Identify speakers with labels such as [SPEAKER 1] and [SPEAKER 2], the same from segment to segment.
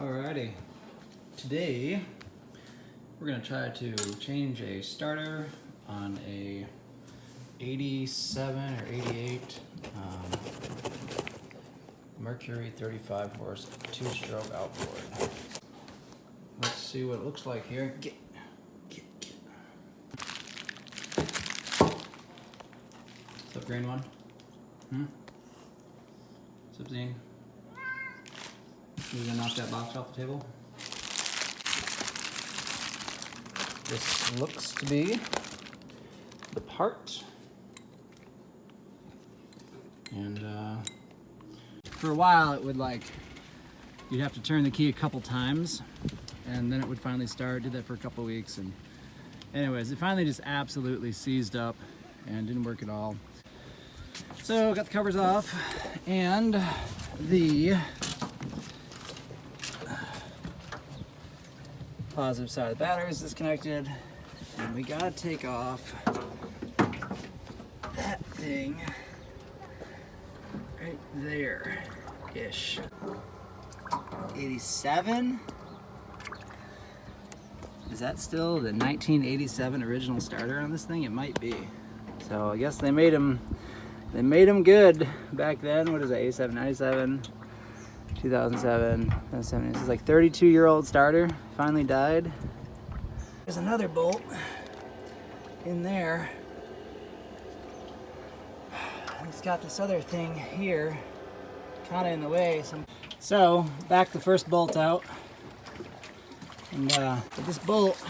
[SPEAKER 1] Alrighty, today we're going to try to change a starter on a 87 or 88 Mercury 35 horse 2-stroke outboard. Let's see what it looks like here. Get. What's up, green one? What's up, Zine? You gonna knock that box off the table? This looks to be the part. And for a while it would you'd have to turn the key a couple times and then it would finally start. Did that for a couple weeks, and anyways, it finally just absolutely seized up and didn't work at all. So got the covers off, and the positive side of the battery is disconnected, and we gotta take off that thing right there-ish. 87? Is that still the 1987 original starter on this thing? It might be. So I guess they made them good back then. What is that, 87, 97, 2007, 2007. This is like 32-year-old starter, finally died. There's another bolt in there. It's got this other thing here, kind of in the way. So back the first bolt out, and this bolt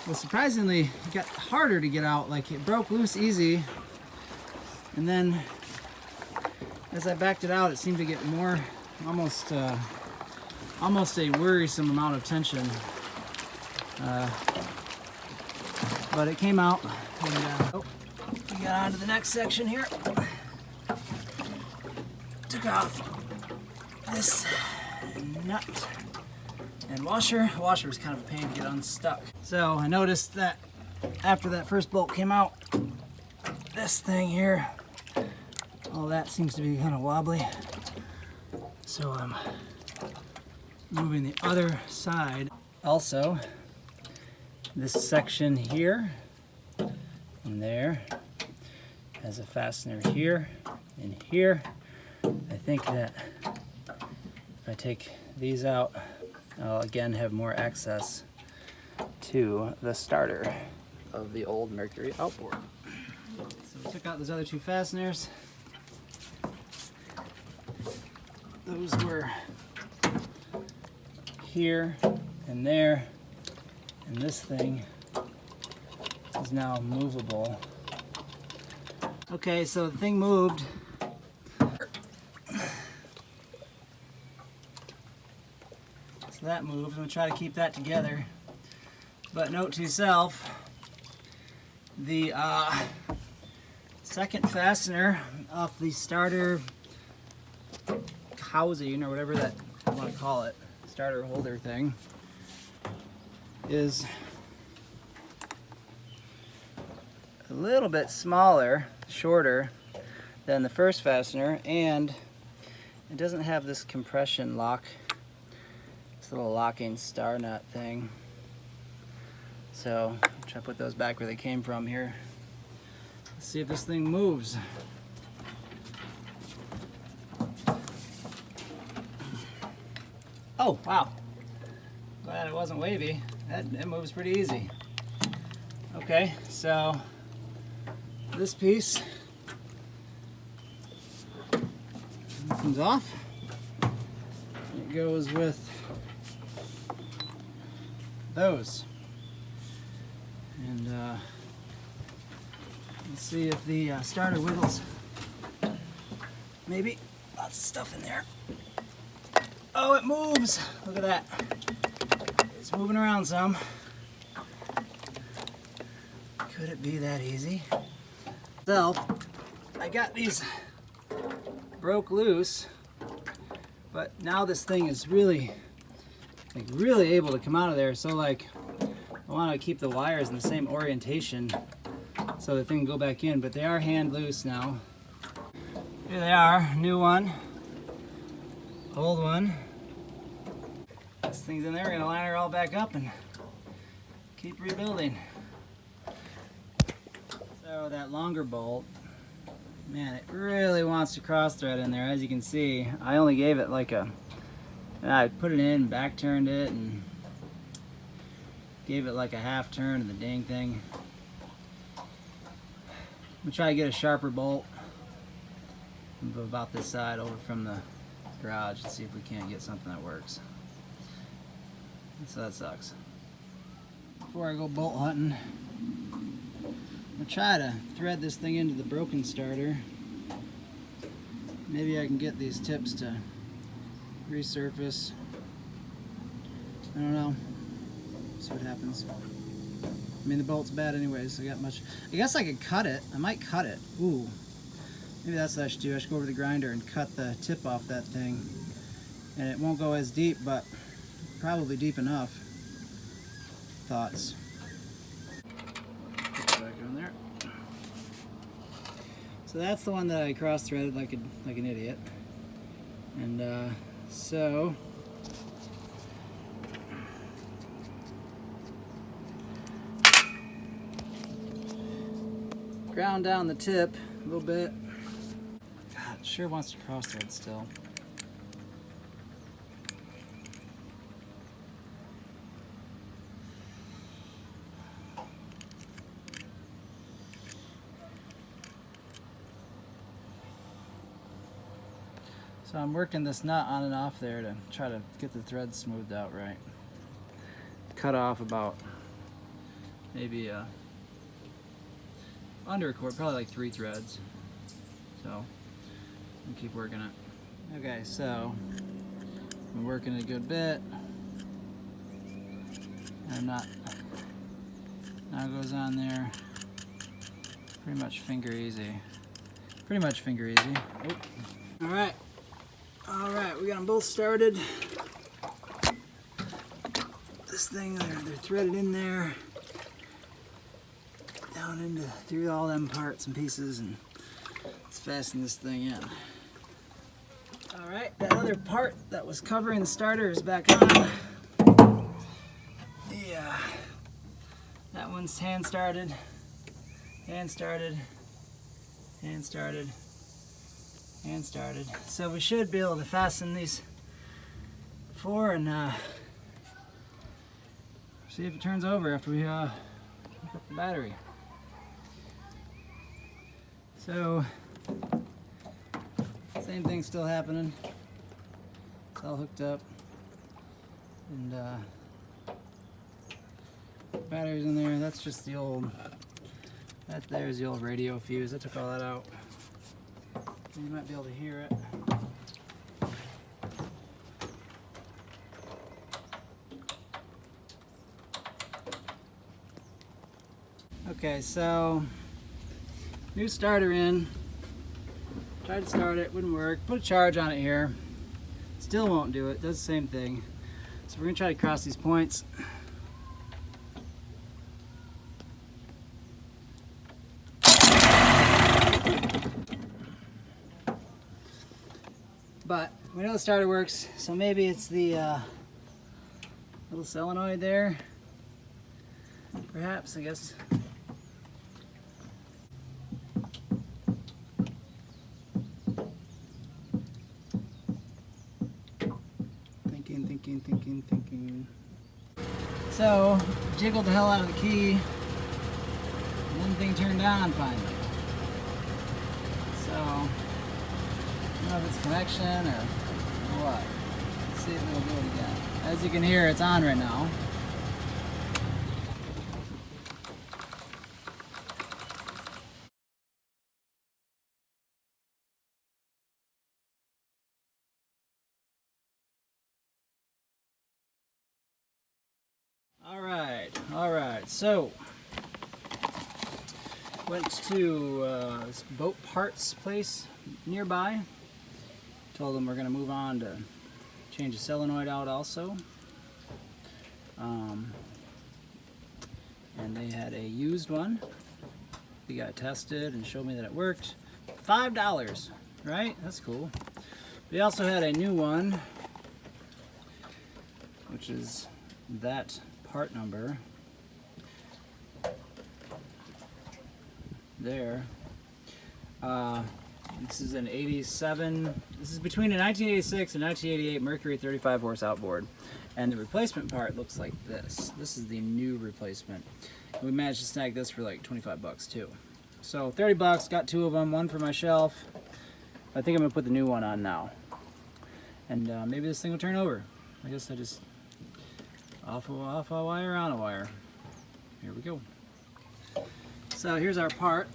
[SPEAKER 1] was surprisingly, it got harder to get out. Like, it broke loose easy, and then as I backed it out, it seemed to get more, almost a worrisome amount of tension. But it came out, and we got on to the next section here. Took off this nut and washer. The washer was kind of a pain to get unstuck. So I noticed that after that first bolt came out, this thing here, all that seems to be kind of wobbly. So I'm moving the other side. Also, this section here and there has a fastener here and here. I think that if I take these out, I'll again have more access to the starter of the old Mercury outboard. So we took out those other two fasteners. Those were here and there, and this thing is now movable. Okay, so the thing moved. So that moved. I'm gonna try to keep that together. But note to self, the second fastener off the starter housing, or whatever that you want to call it, starter holder thing, is a little bit smaller, shorter than the first fastener, and it doesn't have this compression lock, this little locking star nut thing. So I'll try to put those back where they came from here. Let's see if this thing moves. Oh, wow. Glad it wasn't wavy. That moves pretty easy. Okay, so this piece comes off. It goes with those. And let's see if the starter wiggles. Maybe. Lots of stuff in there. Oh, it moves! Look at that. It's moving around some. Could it be that easy? So, I got these broke loose, but now this thing is really able to come out of there. So I want to keep the wires in the same orientation so the thing can go back in, but they are hand loose now. Here they are, new one, old one. This thing's in there, we're gonna line her all back up and keep rebuilding. So that longer bolt, man, it really wants to cross thread in there. As you can see, I only gave it like I put it in, back turned it, and gave it like a half turn of the dang thing. I'm gonna try to get a sharper bolt about this side over from the garage and see if we can't get something that works. So that sucks. Before I go bolt hunting, I'm gonna try to thread this thing into the broken starter. Maybe I can get these tips to resurface. I don't know. See what happens. I mean, the bolt's bad anyways, so I got much. I guess I could cut it. I might cut it. Ooh. Maybe that's what I should do. I should go over to the grinder and cut the tip off that thing. And it won't go as deep, but probably deep enough. Thoughts. Put it back on there. So that's the one that I cross-threaded like an idiot. And so ground down the tip a little bit. God, it sure wants to cross-thread still. So I'm working this nut on and off there to try to get the threads smoothed out right. Cut off about maybe under a cord, probably like 3 threads. So I'll keep working it. Okay, so I'm working a good bit. I'm not. Now it goes on there. Pretty much finger easy. Pretty much finger easy. Oh. All right, we got them both started. This thing, they're threaded in there, down through all them parts and pieces, and let's fasten this thing in. All right, that other part that was covering the starter is back on. Yeah, that one's hand started, hand started, hand started. And started. So we should be able to fasten these 4 and see if it turns over after we hook up the battery. So same thing still happening. It's all hooked up, and batteries in there. That's just the old. That there's the old radio fuse. I took all that out. You might be able to hear it. Okay, so new starter in. Tried to start it, wouldn't work. Put a charge on it here. Still won't do it. Does the same thing. So we're gonna try to cross these points. But we know the starter works, so maybe it's the little solenoid there. Perhaps, I guess. Thinking. So, jiggled the hell out of the key. And then the thing turned on finally. So, I don't know if it's connection or what. Let's see if it'll do it again. As you can hear, it's on right now. All right. So, went to this boat parts place nearby. Told them we're gonna move on to change the solenoid out also. And they had a used one. We got tested and showed me that it worked. $5, right? That's cool. We also had a new one, which is that part number there. This is an 87, this is between a 1986 and 1988 Mercury 35 horse outboard. And the replacement part looks like this. This is the new replacement. We managed to snag this for like 25 bucks too. So 30 bucks, got two of them, one for my shelf. I think I'm gonna put the new one on now. And maybe this thing will turn over. I guess I just off a wire, on a wire. Here we go. So here's our part.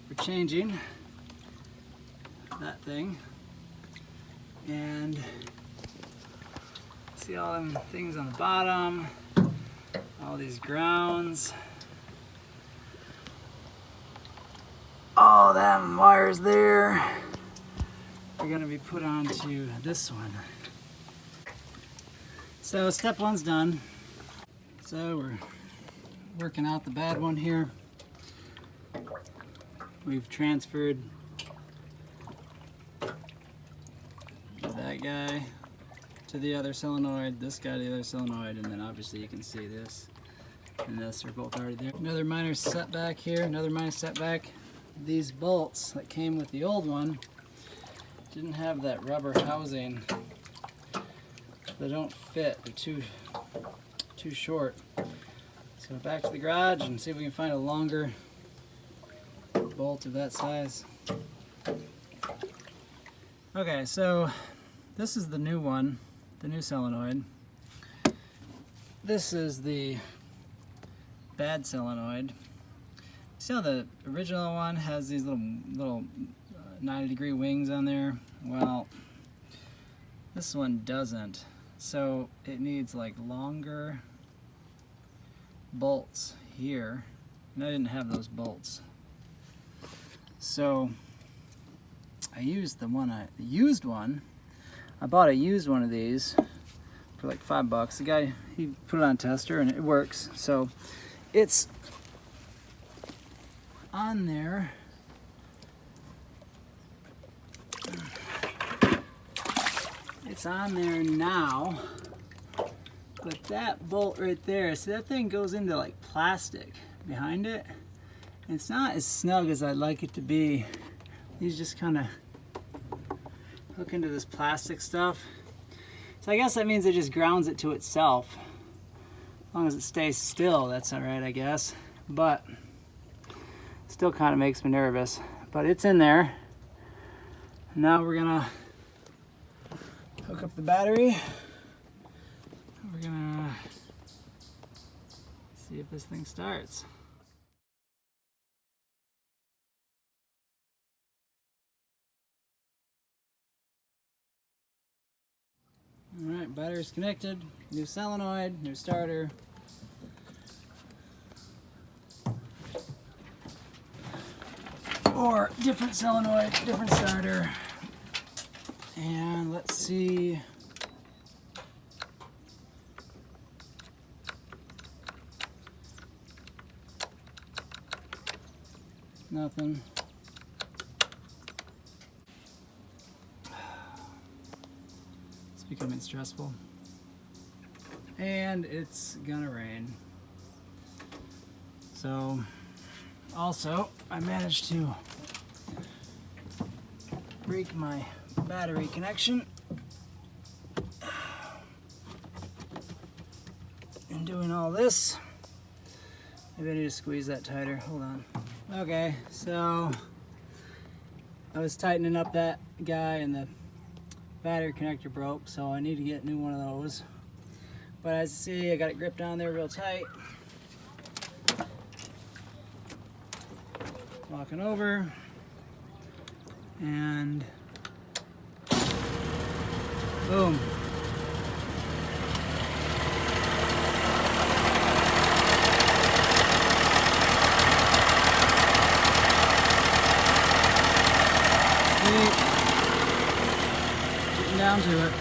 [SPEAKER 1] We're changing that thing. And see all them things on the bottom, all these grounds. All them wires there are gonna be put onto this one. So step one's done. So we're working out the bad one here. We've transferred that guy to the other solenoid, this guy to the other solenoid, and then obviously you can see this and this are both already there. Another minor setback here, another minor setback. These bolts that came with the old one didn't have that rubber housing. They don't fit, they're too short. So back to the garage and see if we can find a longer bolt of that size. Okay, so this is the new one, the new solenoid. This is the bad solenoid. See how the original one has these little 90-degree wings on there? Well, this one doesn't. So it needs like longer bolts here, and I didn't have those bolts. So I used the used one. I bought a used one of these for like $5. The guy, he put it on a tester and it works. So it's on there. It's on there now, but that bolt right there, see that thing goes into like plastic behind it. And it's not as snug as I'd like it to be. These just kind of hook into this plastic stuff. So I guess that means it just grounds it to itself. As long as it stays still, that's all right, I guess. But still kind of makes me nervous. But it's in there. Now we're gonna hook up the battery. We're gonna see if this thing starts. All right, battery's connected. New solenoid, new starter. Or different solenoid, different starter. And let's see. Nothing. It's becoming stressful. And it's gonna rain. So, also, I managed to break my battery connection. And doing all this, maybe I need to squeeze that tighter. Hold on. Okay, so I was tightening up that guy and the battery connector broke, so I need to get a new one of those. But as you see, I got it gripped down there real tight. Walking over and boom. Getting down to it.